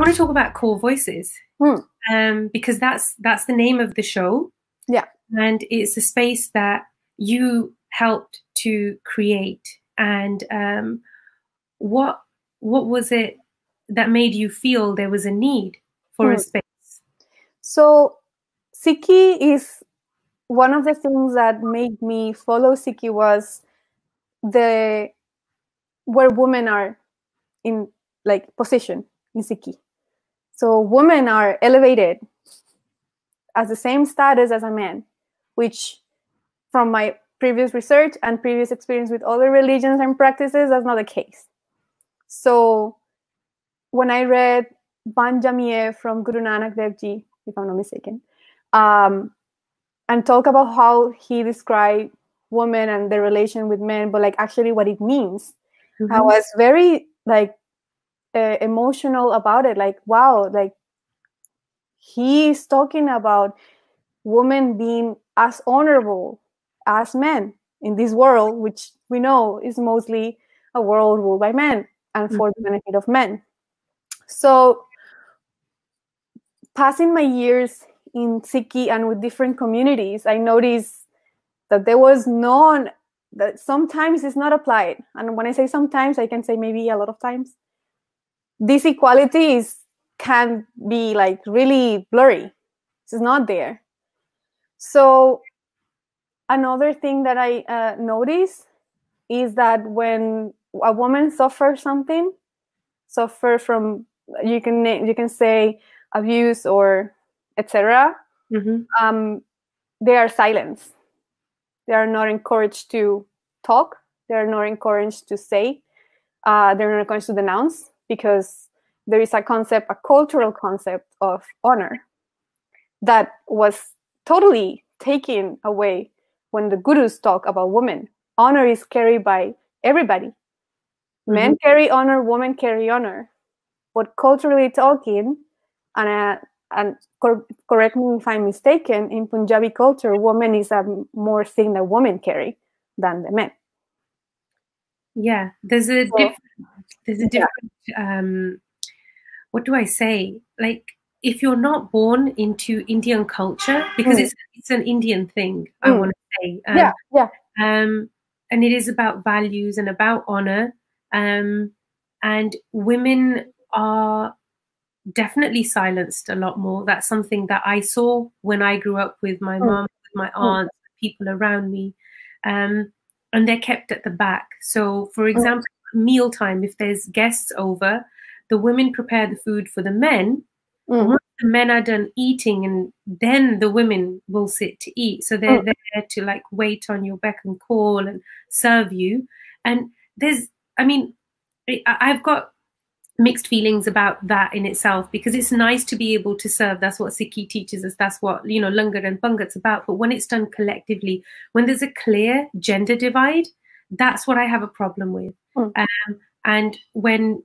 want to talk about Kaur Voices, because that's the name of the show. Yeah. And it's a space that you helped to create. And what was it that made you feel there was a need for a space? So Sikhi is one of the things that made me follow Sikhi was where women are in like position in Sikhi. So women are elevated as the same status as a man, which from my previous research and previous experience with other religions and practices, that's not the case. So when I read Banjamiye from Guru Nanak Dev Ji, if I'm not mistaken, and talk about how he described women and their relation with men, but like actually what it means, I was very like emotional about it. Like, wow, like he's talking about women being as honorable as men in this world, which we know is mostly a world ruled by men and for the benefit of men. So passing my years in Sikhi and with different communities, I noticed that there was that sometimes it's not applied. And when I say sometimes, I can say maybe a lot of times. This equality can be like really blurry. It's not there. So another thing that I noticed is that when a woman suffers from, you can say abuse or etc. They are silenced. They are not encouraged to talk. They are not encouraged to say. They're not encouraged to denounce, because there is a cultural concept of honor that was totally taken away when the gurus talk about women. Honor is carried by everybody. Men carry honor, women carry honor. But culturally talking, and correct me if I'm mistaken, in Punjabi culture, woman is a more thing that women carry than the men. Yeah, there's a different, what do I say? Like, if you're not born into Indian culture, because it's an Indian thing, I want to say. And it is about values and about honor. And women are definitely silenced a lot more. That's something that I saw when I grew up with my mom, with my aunt, people around me. And they're kept at the back. So, for example, mealtime, if there's guests over, the women prepare the food for the men. Once the men are done eating, and then the women will sit to eat. So they're there to like wait on your beck and call and serve you. And I've got mixed feelings about that in itself, because it's nice to be able to serve. That's what Sikhi teaches us. That's what, Langar and Pangat's about. But when it's done collectively, when there's a clear gender divide, that's what I have a problem with. And when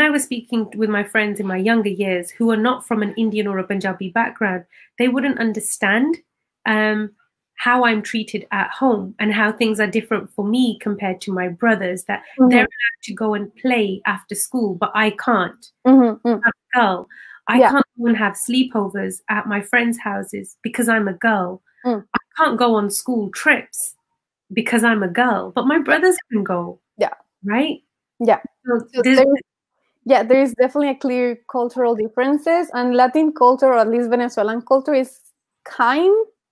I was speaking with my friends in my younger years who are not from an Indian or a Punjabi background, they wouldn't understand how I'm treated at home and how things are different for me compared to my brothers, that they're allowed to go and play after school, but I can't. I'm a girl. I can't go and have sleepovers at my friends' houses because I'm a girl. I can't go on school trips because I'm a girl, but my brothers can go. Yeah. Right? Yeah. So there is definitely a clear cultural differences, and Latin culture, or at least Venezuelan culture,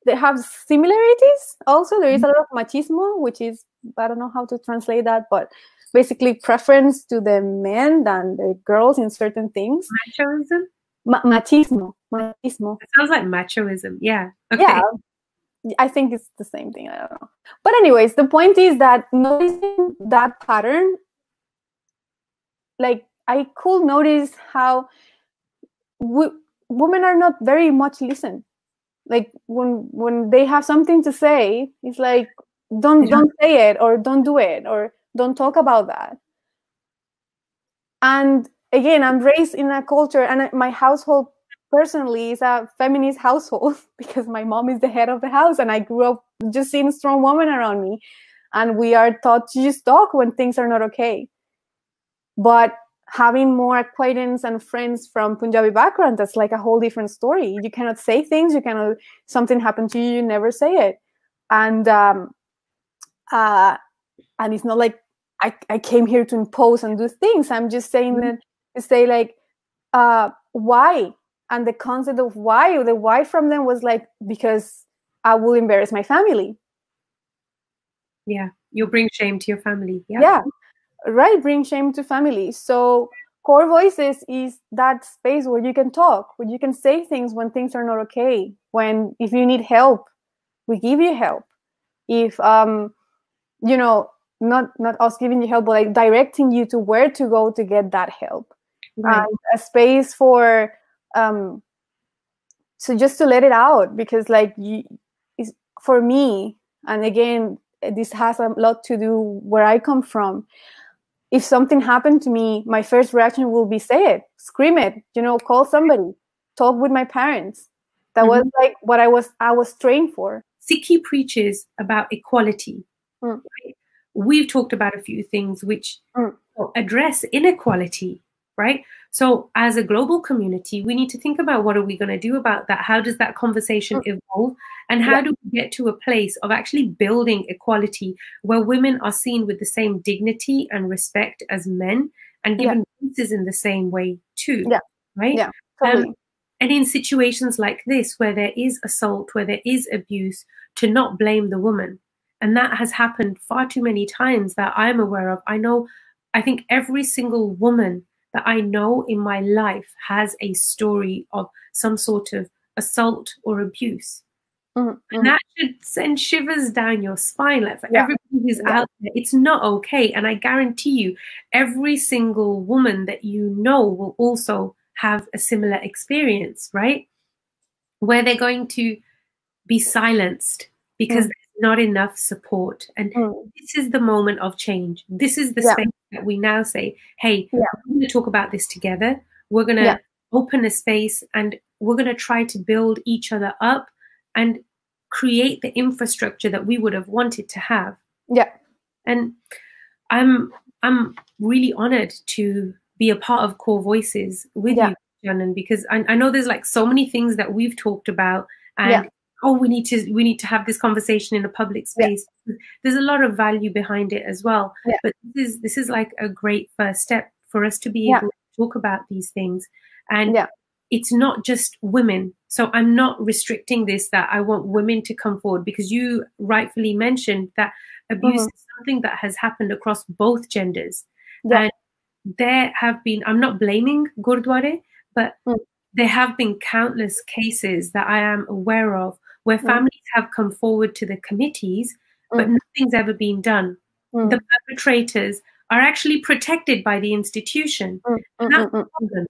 they have similarities. Also, there is a lot of machismo, which is, I don't know how to translate that, but basically preference to the men than the girls in certain things. Machoism? Machismo. It sounds like machoism. Yeah. Okay. Yeah. I think it's the same thing. I don't know. But anyways, the point is that noticing that pattern, like I could notice how women are not very much listened. Like when they have something to say, it's like don't say it, or don't do it, or don't talk about that. And again, I'm raised in a culture, and my household personally is a feminist household because my mom is the head of the house, and I grew up just seeing strong women around me, and we are taught to just talk when things are not okay. But having more acquaintance and friends from Punjabi background, that's like a whole different story. You cannot say things. You cannot, something happened to you, you never say it. And it's not like I came here to impose and do things. I'm just saying that to say like, why? And the concept of why, the why from them was like, because I will embarrass my family. Yeah, you'll bring shame to your family. Yeah, right, bring shame to family. So Kaur Voices is that space where you can talk, where you can say things when things are not okay. When, if you need help, we give you help. If you know, not us giving you help, but like directing you to where to go to get that help. Right. A space for so just to let it out, because like for me, and again, this has a lot to do where I come from. If something happened to me, my first reaction will be say it, scream it, you know, call somebody, talk with my parents. That was like what I was trained for. Sikhi preaches about equality. Right? We've talked about a few things which address inequality, right? So as a global community, we need to think about what are we going to do about that? How does that conversation evolve? And how do we get to a place of actually building equality where women are seen with the same dignity and respect as men and given voices in the same way too, right? Yeah, totally. And in situations like this, where there is assault, where there is abuse, to not blame the woman. And that has happened far too many times that I'm aware of. I think every single woman that I know in my life has a story of some sort of assault or abuse. And that should send shivers down your spine. Like for everybody who's out there, it's not okay. And I guarantee you, every single woman that you know will also have a similar experience, right? Where they're going to be silenced because there's not enough support. And this is the moment of change. This is the space that we now say, hey, we're going to talk about this together. We're going to open a space and we're going to try to build each other up and create the infrastructure that we would have wanted to have. Yeah. And I'm really honored to be a part of Kaur Voices with you, Janan, because I know there's like so many things that we've talked about and we need to have this conversation in a public space. There's a lot of value behind it as well. But this is like a great first step for us to be able to talk about these things. And it's not just women. So I'm not restricting this that I want women to come forward, because you rightfully mentioned that abuse is something that has happened across both genders. And there have been, I'm not blaming Gurdwara, but there have been countless cases that I am aware of where families have come forward to the committees, but nothing's ever been done. The perpetrators are actually protected by the institution. And that's the problem.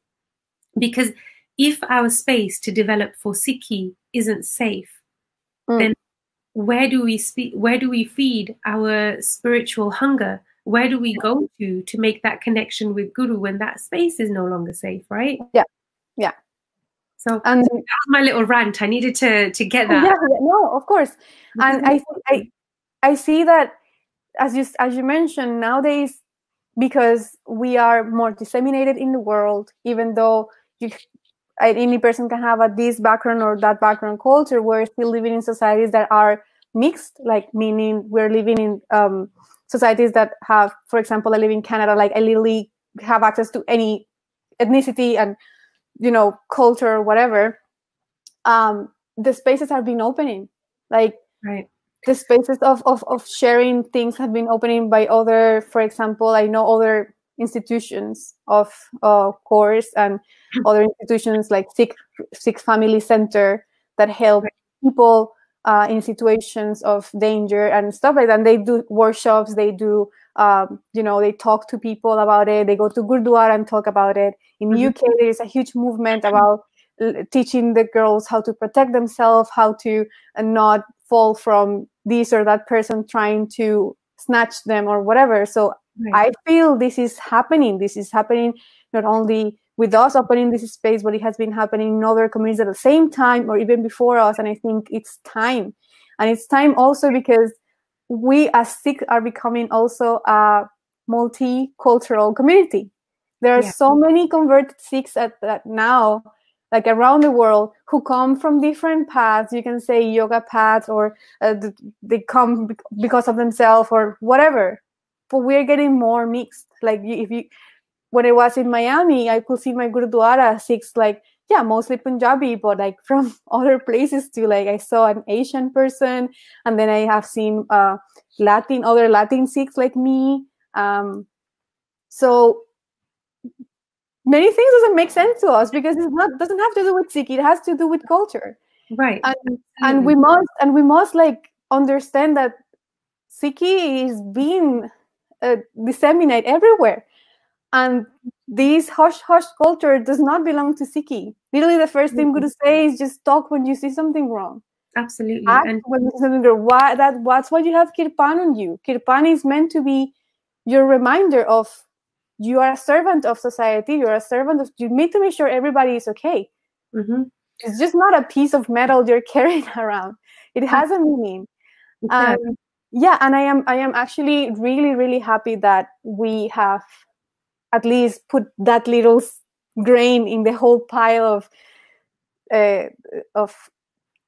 Because if our space to develop for Sikhi isn't safe, then where do we feed our spiritual hunger? Where do we go to make that connection with Guru when that space is no longer safe, right? Yeah. So that was my little rant. I needed to get that. No, of course. And I see that, as you mentioned, nowadays, because we are more disseminated in the world, even though any person can have this background or that background culture, we're still living in societies that are mixed, like meaning we're living in societies that have, for example, I live in Canada, like I literally have access to any ethnicity and, you know, culture or whatever. The spaces have been opening, like the spaces of sharing things have been opening by other, for example, I know other institutions of course and other institutions like Sikh Family Center that help people in situations of danger and stuff like that. And they do workshops, they do you know, they talk to people about it, they go to Gurdwara and talk about it. In UK there is a huge movement about teaching the girls how to protect themselves, how to not fall from this or that person trying to snatch them or whatever. So I feel this is happening. This is happening not only with us opening this space, but it has been happening in other communities at the same time or even before us. And I think it's time. And it's time also because we as Sikh are becoming also a multicultural community. There are so many converted Sikhs at now, like around the world, who come from different paths. You can say yoga paths, or they come because of themselves or whatever. But we're getting more mixed. Like when I was in Miami, I could see my Gurudwara Sikhs, like, yeah, mostly Punjabi, but like from other places too. Like I saw an Asian person, and then I have seen other Latin Sikhs like me. So many things doesn't make sense to us because doesn't have to do with Sikh. It has to do with culture, right? And we must like understand that Sikhi is being disseminated everywhere, and this hush culture does not belong to Sikhi. Literally, the first thing Guru say is just talk when you see something wrong. Absolutely. Act when you see something wrong. That's why you have Kirpan on you. Kirpan is meant to be your reminder of you are a servant of society. You are a servant of. You need to make sure everybody is okay. Mm-hmm. It's just not a piece of metal you're carrying around. It has a meaning. Yeah, and I am actually really, really happy that we have at least put that little grain in the whole pile of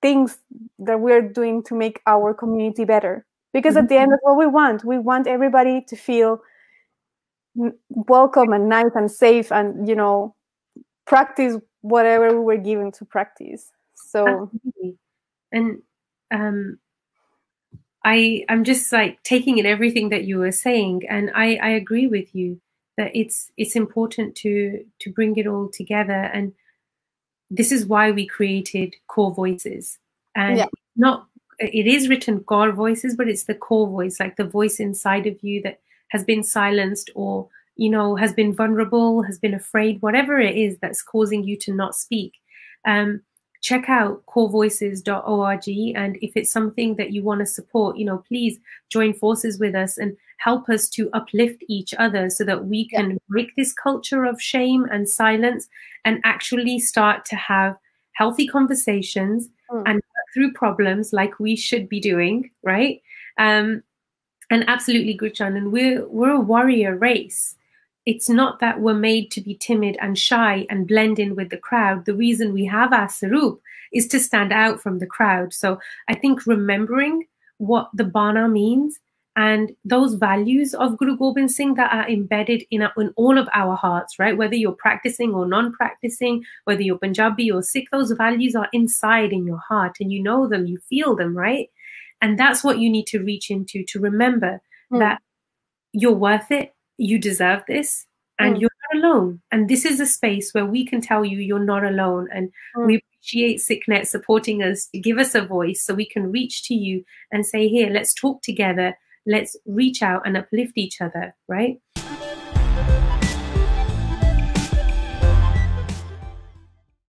things that we're doing to make our community better. Because at the end, that's what we want. We want everybody to feel welcome and nice and safe, and practice whatever we were given to practice. So, absolutely. And I'm just like taking in everything that you were saying, and I agree with you that it's important to bring it all together, and this is why we created Kaur Voices. And it is written Kaur Voices, but it's the core voice, like the voice inside of you that has been silenced, or has been vulnerable, has been afraid, whatever it is that's causing you to not speak. Check out kaurvoices.org, and if it's something that you want to support, please join forces with us and help us to uplift each other so that we can break this culture of shame and silence and actually start to have healthy conversations and work through problems like we should be doing, right? And absolutely, Guruchanan, we're a warrior race. It's not that we're made to be timid and shy and blend in with the crowd. The reason we have our sarup is to stand out from the crowd. So I think remembering what the Bana means and those values of Guru Gobind Singh that are embedded in all of our hearts, right? Whether you're practicing or non-practicing, whether you're Punjabi or Sikh, those values are inside in your heart, and you know them, you feel them, right? And that's what you need to reach into, to remember that you're worth it, you deserve this, and you're not alone. And this is a space where we can tell you you're not alone. And we appreciate Sikhnet supporting us to give us a voice so we can reach to you and say, here, let's talk together. Let's reach out and uplift each other, right?